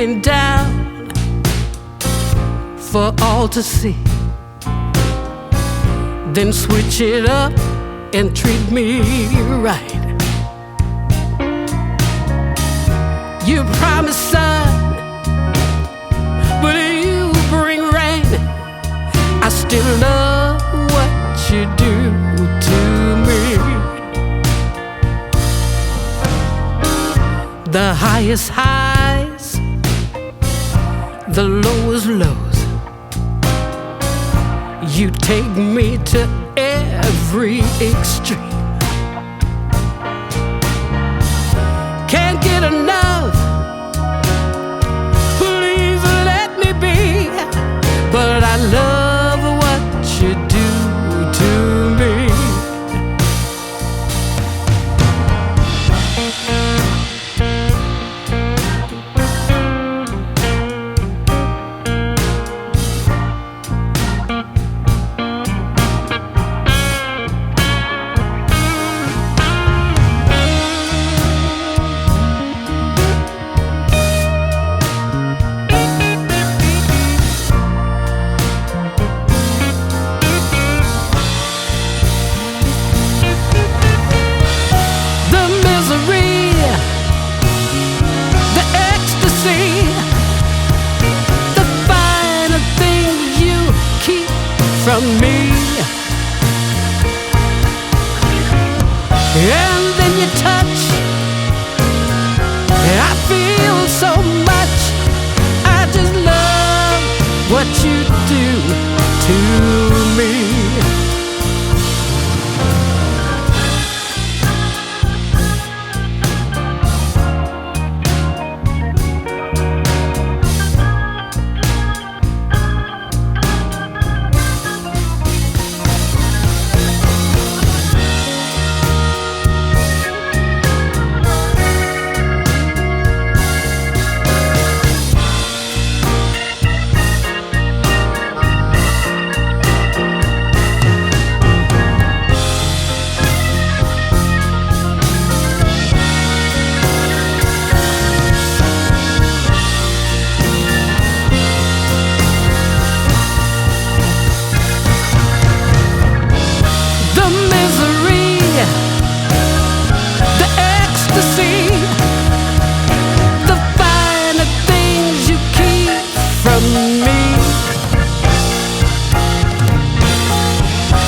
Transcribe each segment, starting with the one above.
me down for all to see, then switch it up and treat me right. You promise sun, but you bring rain. I still love what you do to me. The highest highs, the lowest lows. You take me to every extreme. Can't get enough, please let me be. But I love what you do to me. From me, and then you touch, I feel so much. I just love what you do to me.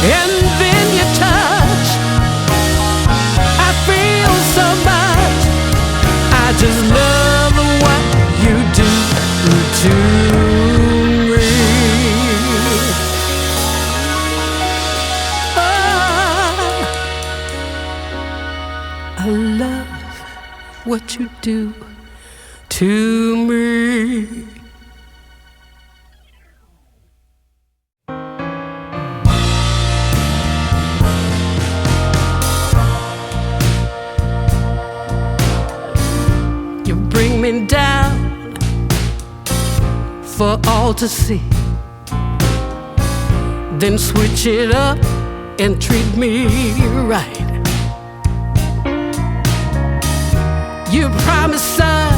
And then you touch, I feel so much. I just love what you do to me. Oh, I love what you do to me. Bring me down for all to see, then switch it up and treat me right. You promise sun,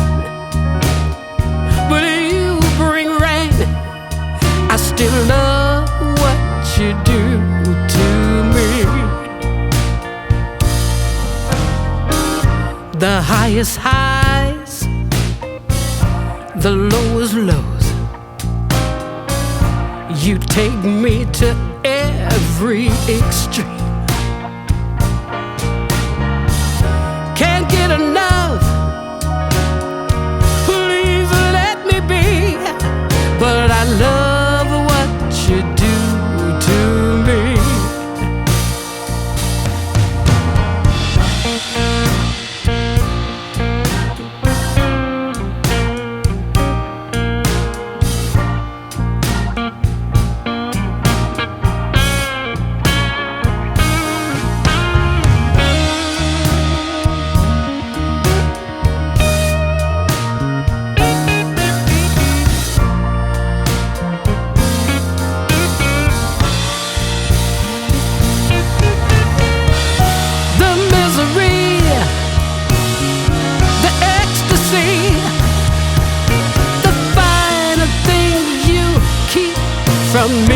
but you bring rain. I still love what you do to me. The highest highs, the lowest lows. You take me to every extreme. Can't get enough, please let me be. But I love what you do to me. around me.